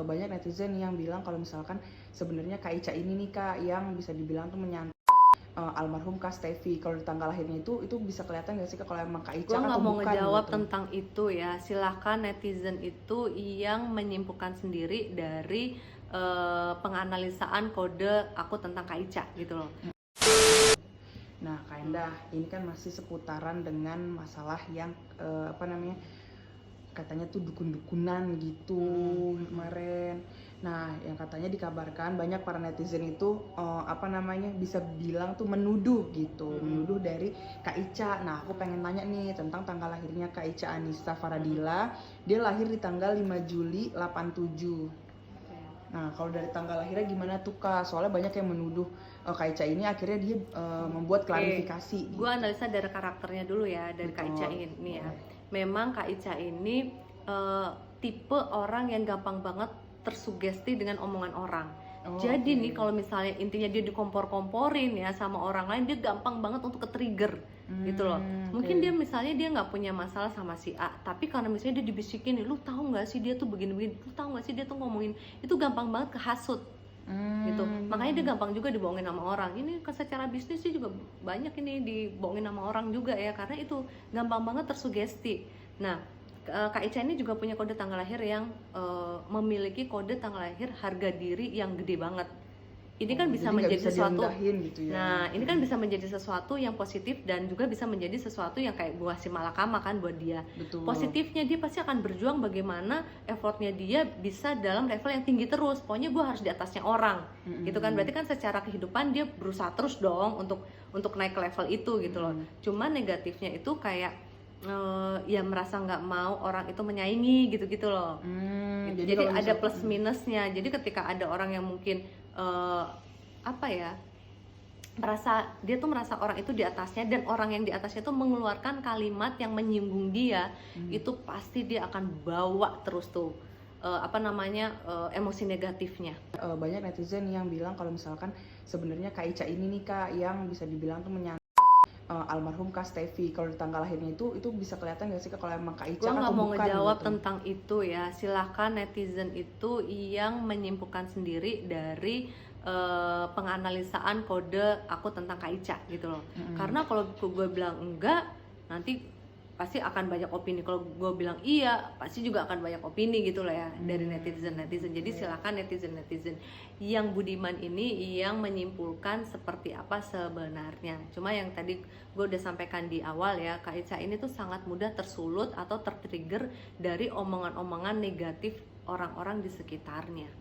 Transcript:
banyak netizen yang bilang kalau misalkan sebenarnya Kak Ica ini nih Kak yang bisa dibilang tuh menyantet almarhum Kak Stevi. Kalau di tanggal lahirnya itu bisa kelihatan gak sih Kak kalau emang Kak Ica Gue nggak atau mau bukan ngejawab gitu? tentang itu ya. Silahkan netizen itu yang menyimpulkan sendiri dari penganalisaan kode aku tentang Kak Ica gitu loh. Nah, Kak Endah, ini kan masih seputaran dengan masalah yang katanya tuh dukun-dukunan gitu kemarin. Nah, yang katanya dikabarkan banyak para netizen itu bisa bilang tuh menuduh gitu, menuduh dari Kak Ica. Nah, aku pengen nanya nih tentang tanggal lahirnya Kak Ica Anissa Faradila. Dia lahir di tanggal 5 Juli 87. Nah, kalau dari tanggal lahirnya gimana tuh Kak? Soalnya banyak yang menuduh Kak Ica ini akhirnya dia membuat klarifikasi gitu. Gue analisa dari karakternya dulu ya, dari Kak Ica ini ya. Memang Kak Ica ini tipe orang yang gampang banget tersugesti dengan omongan orang. Jadi nih kalau misalnya intinya dia dikompor-komporin ya sama orang lain, dia gampang banget untuk ke-trigger gitu loh. Mungkin dia misalnya dia nggak punya masalah sama si A, tapi karena misalnya dia dibisikin, lu tahu nggak sih dia tuh begini-begini, lu tahu nggak sih dia tuh ngomongin, itu gampang banget kehasut gitu. Makanya dia gampang juga dibohongin sama orang. Ini secara bisnis sih juga banyak ini dibohongin sama orang juga ya, karena itu gampang banget tersugesti. Nah, Kak Ica ini juga punya kode tanggal lahir yang memiliki kode tanggal lahir harga diri yang gede banget. Ini kan bisa menjadi sesuatu gitu ya. Nah, ini kan bisa menjadi sesuatu yang positif dan juga bisa menjadi sesuatu yang kayak buah si malakama kan buat dia. Betul. Positifnya dia pasti akan berjuang bagaimana effortnya dia bisa dalam level yang tinggi terus. Pokoknya gue harus di atasnya orang. Gitu kan. Berarti kan secara kehidupan dia berusaha terus dong untuk naik ke level itu gitu loh. Cuman negatifnya itu kayak ya merasa nggak mau orang itu menyaingi gitu-gitu loh. Jadi ada plus minusnya. Jadi ketika ada orang yang mungkin dia tuh merasa orang itu di atasnya, dan orang yang di atasnya tuh mengeluarkan kalimat yang menyinggung dia, itu pasti dia akan bawa terus tuh emosi negatifnya. Banyak netizen yang bilang kalau misalkan sebenarnya Kak Ica ini nih Kak yang bisa dibilang tuh menyantet almarhum Kak Stevi. Kalau di tanggal lahirnya itu bisa kelihatan gak sih Kak kalau emang Kak Ica atau bukan? Gue nggak mau ngejawab gitu tentang itu ya. Silahkan netizen itu yang menyimpulkan sendiri dari penganalisaan kode aku tentang Kak Ica gitu loh. Karena kalau gue bilang enggak, nanti pasti akan banyak opini. Kalau gue bilang iya, pasti juga akan banyak opini gitu lah ya dari netizen. Jadi silakan netizen yang budiman ini yang menyimpulkan seperti apa sebenarnya. Cuma yang tadi gue udah sampaikan di awal ya, Kak Ica ini tuh sangat mudah tersulut atau tertrigger dari omongan-omongan negatif orang-orang di sekitarnya.